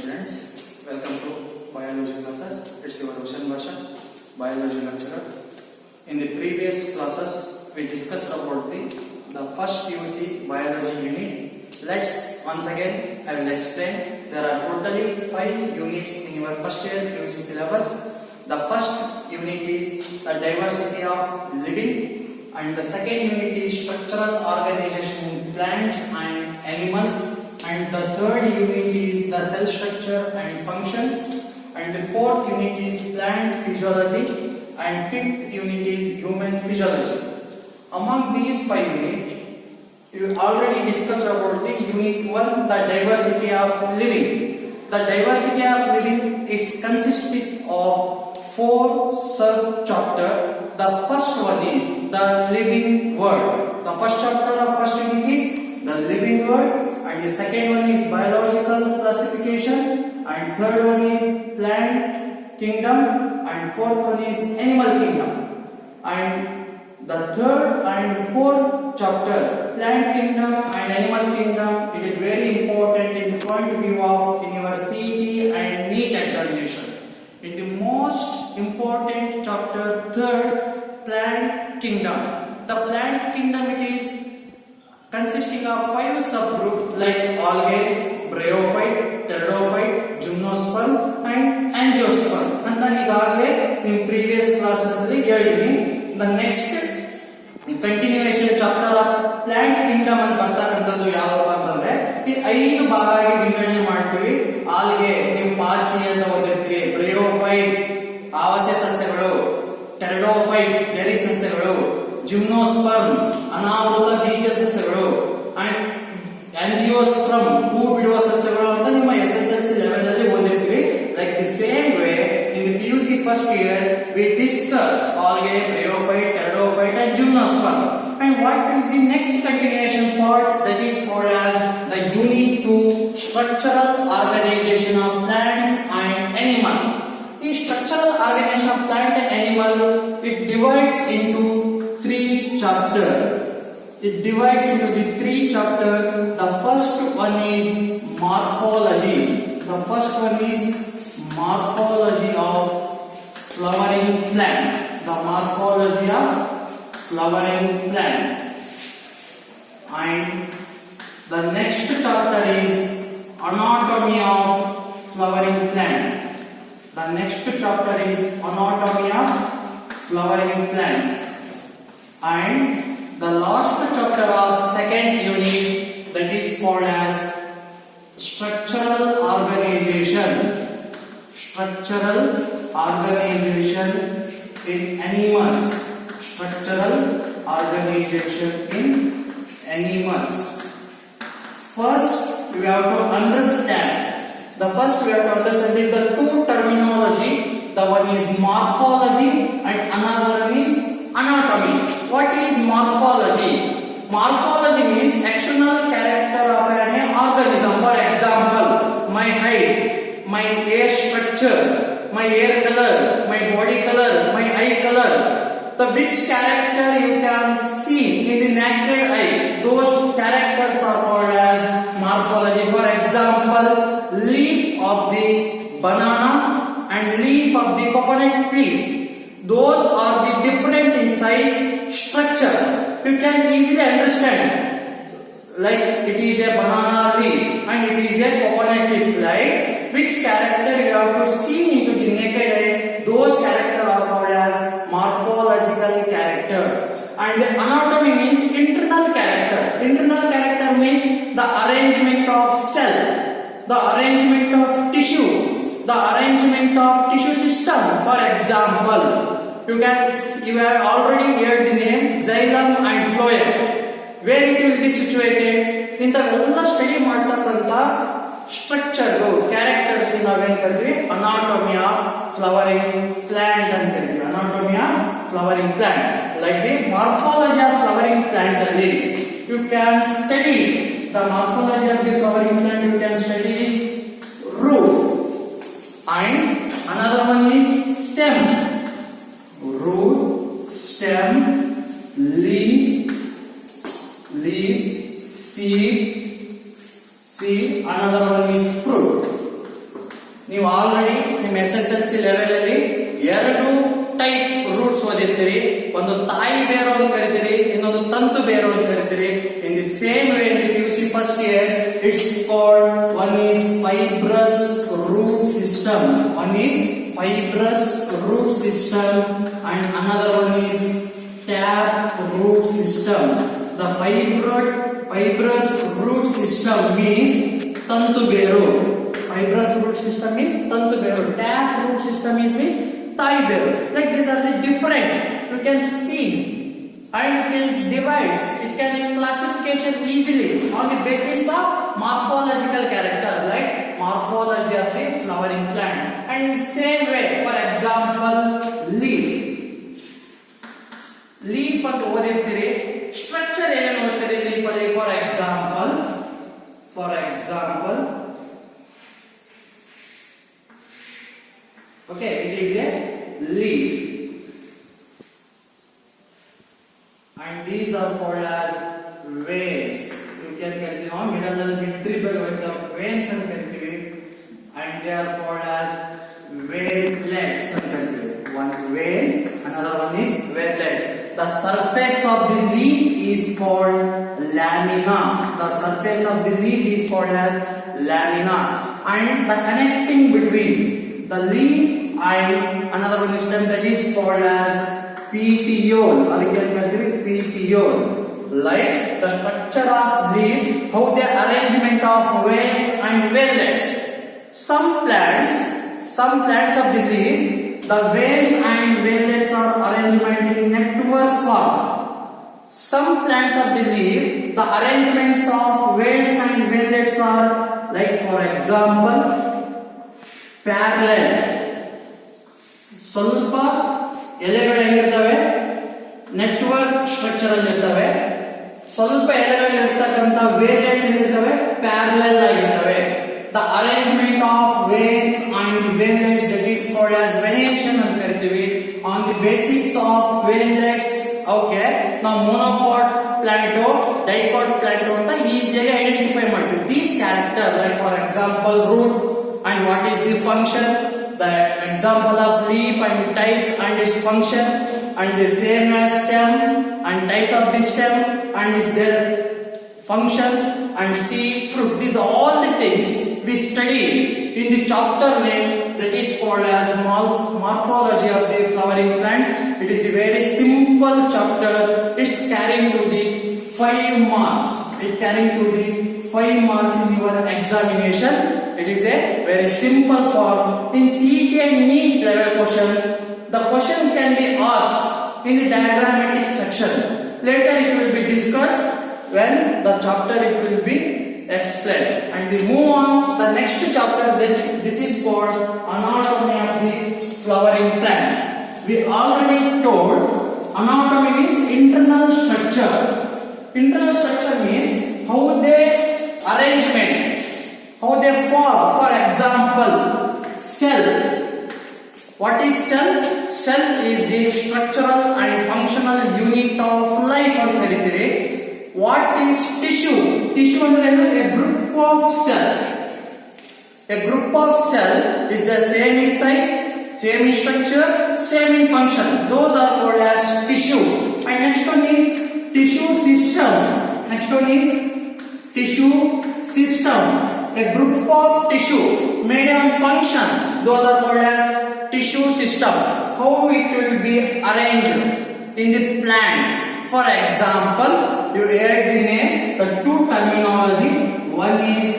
students, welcome to biology classes. It's your Roshan Basha, biology lecturer. In the previous classes, we discussed about the first PUC biology unit. Let's once again I will explain. There are totally 5 units in your first year PUC syllabus. The first unit is the diversity of living, and the second unit is structural organization in plants and animals. And the third unit is the cell structure and function, and the fourth unit is plant physiology, and fifth unit is human physiology. Among these 5 units, you already discussed about the unit 1, the diversity of living. The diversity of living, it consists of 4 sub chapters. The first one is the living world. The first chapter of first unit is the living world. And the second one is biological classification, and third one is plant kingdom, and fourth one is animal kingdom. And the third and fourth chapter, plant kingdom and animal kingdom, it is very important in the point of view of in your CET and NEET examination. In the most important chapter, third, plant kingdom. The plant kingdom, it is consisting of 5 subgroups like algae, bryophyte, pteridophyte, gymnosperm and angiosperm. And then in previous classes the next continuation chapter of plant kingdom and ಬರ್ತಕ್ಕಂತದ್ದು ಯಾವಪ್ಪ ಅಂತಂದ್ರೆ ಈ 5 ಭಾಗವಾಗಿ ವಿಂಗಡಣೆ ಮಾಡ್ತೀವಿ. Algae ನೀವು ಪಾಚಿ ಅಂತ ಓದಿರ್ತೀವಿ, bryophyte ಆವಾಸ್ಯ ಸಸ್ಯಗಳು, pteridophyte ಜರಿ ಸಸ್ಯಗಳು, ಜಿಮ್ನೋಸ್ಪರ್ಮ್ ಅನಾವೃತ ಬೀಜ ಸಸ್ಯಗಳು, ಅಂಡ್ ಆಂಜಿಯೋಸ್ಪರ್ಮ್ ಹೂ ಬಿಡುವ ಸಸ್ಯಗಳು ಅಂತ ನಿಮ್ಮ SSLC ಲೆವೆಲ್ ಅಲ್ಲಿ ಓದಿರ್ತೀವಿ. Like the same way in the PUC first year we discuss algae, bryophyte, pteridophyte and gymnosperm. And what is the next continuation part, that is called as the unit 2, structural organization of plants and animal. The structural organization of plant and animal, it divides into 3 chapters. It divides into the 3 chapters. The first one is morphology. The first one is morphology of flowering plant. The morphology of flowering plant. And the next chapter is anatomy of flowering plant. The next chapter is anatomy of flowering plant. And the last chapter of second unit, that is called as structural organization. Structural organization in animals. Structural organization in animals. First, we have to understand. The two terminology. The one is morphology and another one is anatomy. What is morphology? Morphology means external character of an organism. For example, my height, my hair structure, my hair color, my body color, my eye color. The which character you can see in the naked eye, those characters are called as morphology. For example, leaf of the banana and leaf of the coconut tree. Those are the different in size, structure. You can easily understand. Like it is a banana leaf and it is a coconut leaf. Like which character you have to see into the naked eye, those characters are called as morphological character. And the anatomy means internal character. Internal character means the arrangement of cell, the arrangement of tissue, the arrangement of tissue system. For example, you have already heard the name xylem and phloem. Where it will be situated? In the study ಮಾಡ್ತಕ್ಕಂತ structure characters ನಾವೇನ್ ಕರಿತೀವಿ, anatomy of flowering plant ಅಂತ ಕರಿತೀವಿ. anatomy of flowering plant. Like the morphology of flowering plant ಅಲ್ಲಿ you can study the morphology of the flowering plant. You can study is root, and another one is stem. Root, stem, leaf, seed, another one is fruit. ನೀವು already ನಿಮ್ಮ SSLC level ಅಲ್ಲಿ ಎರಡು type roots ಓದಿರ್ತೀರಿ. ಒಂದು ತಾಯಿ ಬೇರು ಅಂತ ಕರಿತೀರಿ, ಇನ್ನೊಂದು ತಂತು ಬೇರು ಅಂತ ಕರಿತೀರಿ. In the same way in the PUC first year it's called, one is fibrous root system, one is fibrous root system and another one is tap root system. The fibrous root system means tantu beru. Fibrous root system means tantu beru. Tap root system means thai beru. Like these are the different. You can see and it can divides. It can classification easily on the basis of morphological character, like morphology of the flowering plant. And in same way, for example, leaf ಅಂತ ಓದಿರ್ತೀರಿ. Structure ಏನೇನು ಓದ್ತೀರಿ leaf ಅಲ್ಲಿ? For example okay, it is a leaf and these are called as veins. You can get, you know, middle and midribal with the veins and karitive, and they are called as wavelets and karitive. One vein, another one is wavelets. The surface of the leaf is called lamina. The surface of the leaf is called as lamina, and the connecting between the leaf and another one stem, that is called as petiole. Petiole. Like the structure of leaf, how the arrangement of veins and wavelets. Some plants of the leaf, the veins and wavelets are arrangement in network form. Some plants of the leaf, the arrangements of veins and wavelets are, like for example, parallel. ಸ್ವಲ್ಪ ಎಲೆಗಳು ಹೆಂಗಿರ್ತವೆ? Network structure ಅಲ್ಲಿ ಇರ್ತವೆ. ಸ್ವಲ್ಪ ಎಲೆಗಳು ಇರ್ತಕ್ಕಂಥ ವೇವ್ಲೆಟ್ಸ್ ಏನಿರ್ತವೆ? Parallel ಆಗಿರ್ತವೆ. The arrangement of veins and wavelets, that is called as venation ಅಂತ ಕರಿತೀವಿ. On the basis of wavelets, okay, ನಾವು monopod plant, dipod plant ಅಂತ ಈಸಿಯಾಗಿ ಐಡೆಂಟಿಫೈ ಮಾಡ್ತೀವಿ. These characters, like for example root, and what is the function, the example of leaf and type and its function, and the same as stem and type of the stem and is their functions, and seed, fruit. These are all the things we study in the chapter name, that is called as morphology of the flowering plant. It is a very simple chapter. It's carrying to the 5 marks. It carrying to the 5 marks in your examination. It is a very simple form. In CET and NEET level question, the question can be asked in the diagrammatic section. Later it will be discussed when the chapter it will be explained. And we move on the next chapter. This is called anatomy of the flowering plant. We already told anatomy means internal structure. Internal structure means how they arrangement, how they form. For example, cell. What is cell? Cell is the structural and functional unit of life on Earth. What is tissue? Tissue is a group of cell. A group of cell is the same in size, same in structure, same in function. Those are called as tissue. And next one is tissue system. Next one is tissue system. A group of tissue made on function. Those are called as tissue system. How it will be arranged in the plant. For example, you heard the name, the two terminology. One is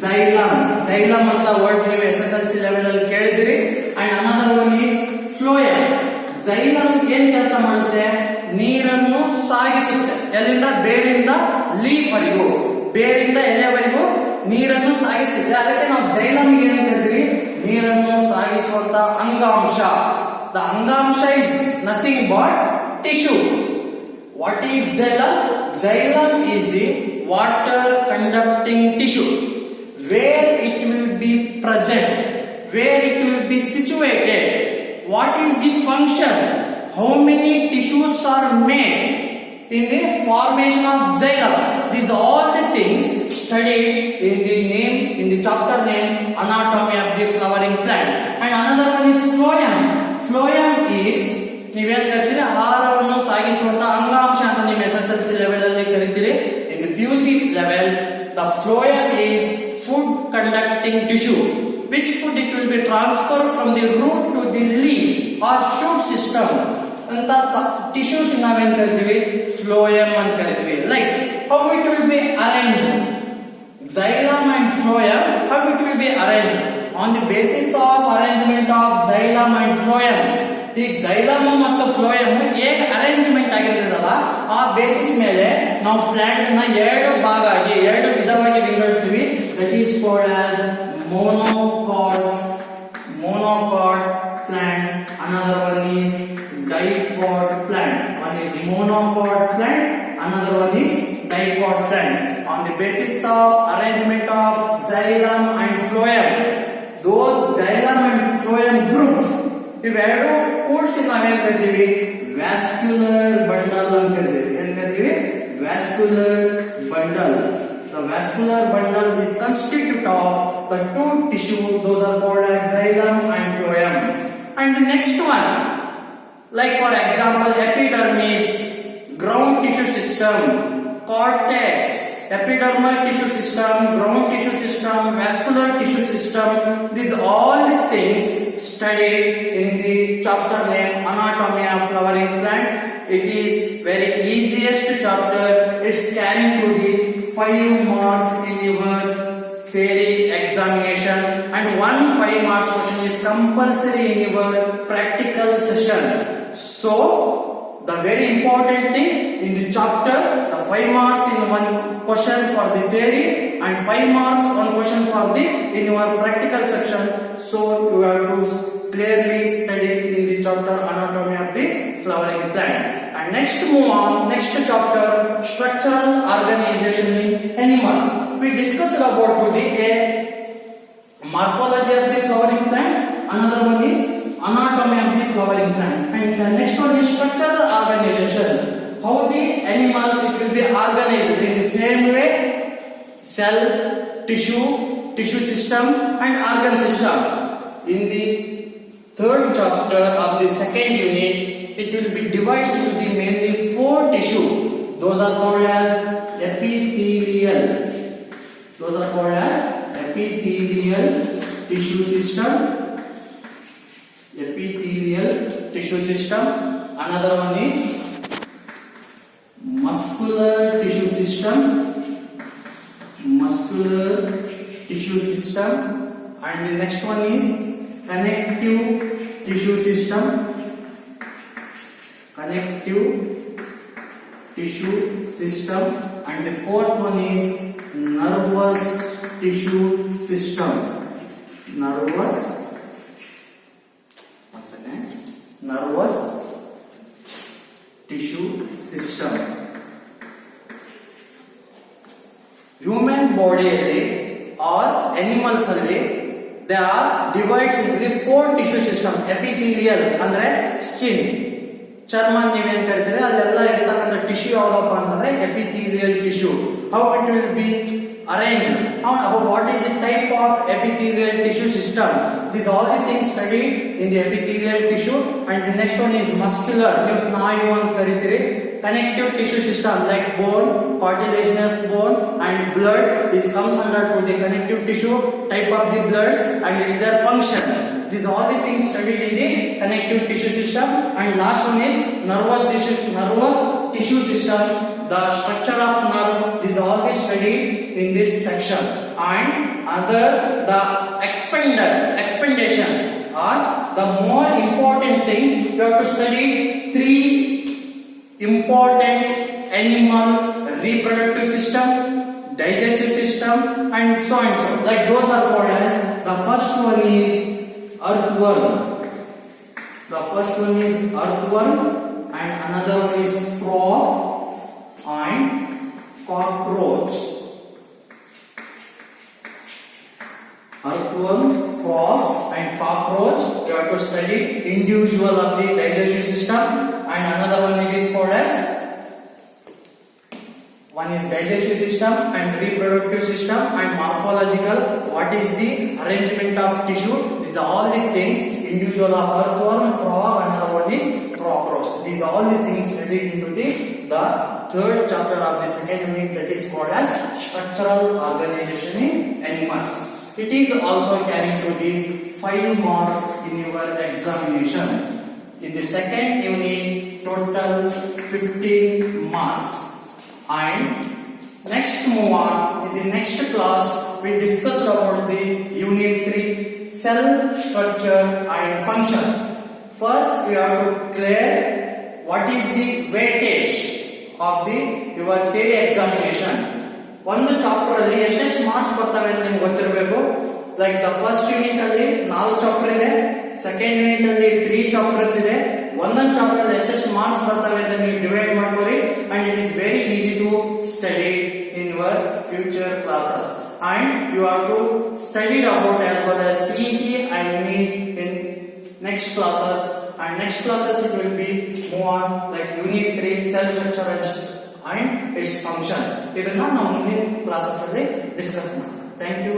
xylem. Xylem ಅಂತ word ನೀವು SSLC level ಅಲ್ಲಿ ಕೇಳಿದಿರಿ. And another one is phloem. Xylem ಏನ್ ಕೆಲಸ ಮಾಡುತ್ತೆ? ನೀರನ್ನು ಸಾಗಿಸುತ್ತೆ. ಎಲ್ಲಿಂದ? ಬೇರಿಂದ ಲೀಫ್ ವರೆಗೂ, ಬೇರಿಂದ ಎಲೆವರೆಗೂ ನೀರನ್ನು ಸಾಗಿಸುತ್ತೆ. ಅದಕ್ಕೆ ನಾವು xylem ಏನು ಕರಿತೀವಿ? ನೀರನ್ನು ಸಾಗಿಸುವಂತ ಅಂಗಾಂಶ. The ಅಂಗಾಂಶ is nothing but tissue. What is xylem? Xylem is the water conducting tissue, where it will be present, where it will be situated. What is the function? How many tissues are made in the formation of xylem? These are all the things studied in the chapter name, anatomy of the flowering plant. And another one is phloem. Phloem is ನೀವೇನ್ ಕರಿತೀರಿ ಆಹಾರವನ್ನು ಸಾಗಿಸುವಂತ ಅಂಗಾಂಶ ಅಂತ ನಿಮ್ಮ SSLC level ಅಲ್ಲಿ ಕರಿತೀರಿ. In the PUC level, the phloem is food conducting tissue. Which food it will be transferred from the root to the leaf or shoot system. ಅಂತ tissues ನಾವೇನ್ ಕರಿತೀವಿ phloem ಅಂತ ಕರಿತೀವಿ. Like how it will be arranged. Xylem and phloem, how it will be arranged? On the basis of arrangement of xylem and phloem. ಈ xylem ಮತ್ತು phloem ಹೇಗೆ arrangement ಆಗಿರ್ತದಲ್ಲ ಆ basis ಮೇಲೆ ನಾವು ಪ್ಲಾಂಟ್ ನ ಎರಡು ವಿಧವಾಗಿ ವಿಂಗಡಿಸ್ತೀವಿ. That is called as monocot plant. Another one is dicot plant. One is monocot plant, another one is dicot plant. On the basis of arrangement of xylem and phloem, those xylem and phloem group ಇವೆರಡು ಕೂಡಿಸಿ ನಾವೇನ್ ಕರಿತೀವಿ vascular bundle ಅಂತ ಕರಿತೀವಿ. ಏನ್ ಕರಿತೀವಿ vascular bundle. The vascular bundle is constituted of the two tissue, those are called as xylem and phloem. And the next one, like for example epidermis, ground tissue system, cortex, epidermal tissue system, ground tissue system, vascular tissue system, these all the things studied in the chapter name Anatomy of Flowering Plant. It is very easiest chapter. It's carrying to the 5 marks in your theory examination and 5 marks question is compulsory in your practical session. So the very important thing in the chapter, the 5 marks in one question for the theory and 5 marks one question for the in your practical section. So you have to clearly study in the chapter Anatomy of the Flowering Plant. And next move on, next chapter, structural organization in animal. We discussed about the morphology of the flowering plant. Another one is anatomy of the flowering plant. And the next one is structural organization. How the animals it will be organized in the same way: cell, tissue system, and organ system. In the third chapter of the second unit, it will be divided into the mainly 4 tissue. Those are called as epithelial. Those are called as epithelial tissue system. Epithelial tissue system. Another one is muscular tissue system. Muscular tissue system. And the next one is connective tissue system. Connective tissue system. And the fourth one is nervous tissue system. Nervous tissue system. Human body or animals they are divided into the 4 tissue system. Epithelial ಅಂದ್ರೆ skin, ಚರ್ಮ ನೀವೇನ್ ಕರಿತೀರಿ ಅಲ್ಲೆಲ್ಲ ಇರತಕ್ಕಂಥ tissue ಯಾವ್ದಪ್ಪ ಅಂತಂದ್ರೆ epithelial tissue. How it will be arranged? What is the type of epithelial tissue system? These all the things studied in the epithelial tissue. And the next one is muscular. ನೀವು ಸ್ನಾಯು ಅಂತ ಕರಿತೀರಿ. Connective tissue system like bone, cartilaginous bone, and blood. This comes under to the connective tissue type of the blood and its their function. These all the things studied in the connective tissue system. And last one is nervous tissue system. The structure of nerve. These all is studied in this section. And other the expandation or the more important things you have to study 3 important animal reproductive system, digestive system, and so on. Like those are called as the first one is earthworm. The first one is earthworm, and another one is frog and cockroach. Earthworm, frog, and cockroach. You have to study individual of the digestive system. And another one it is called as one One is digestive system and reproductive system and morphological. What is the arrangement of tissue? These are all the things individual of earthworm, frog, and other one is cockroach. These are all the things studied into the third chapter of the second unit, that is called as structural organization in animals. It is also carrying to be 5 marks in your examination. In the second unit, total 15 marks. And next move on, in the next class, we discussed about the unit 3, cell structure and function. First, we have to clear what is the weightage of your theory examination. ಒಂದು chapter ಅಲ್ಲಿ ಎಷ್ಟೆಷ್ಟು marks ಬರ್ತವೆ ಅಂತ ನಿಮ್ಗೆ ಗೊತ್ತಿರಬೇಕು. Like the first unit ಅಲ್ಲಿ 4 chapter ಇದೆ, second unit ಅಲ್ಲಿ 3 ಚಾಪ್ಟರ್ಸ್ ಇದೆ. ಒಂದೊಂದು ಚಾಪ್ಟರ್ ಅಲ್ಲಿ ಎಷ್ಟೆಷ್ಟು ಮಾರ್ಕ್ಸ್ ಬರ್ತವೆ ಅಂತ ನೀವು ಡಿವೈಡ್ ಮಾಡ್ಕೊರಿ. And it is very easy to study in your future classes. And you have to study about as well as CET and NEET in next classes. And next classes it will be move on like unit 3, cell structure and its function. ಇದನ್ನ ನಾವು ಮುಂದಿನ classes ಅಲ್ಲಿ discuss ಮಾಡೋಣ. Thank you.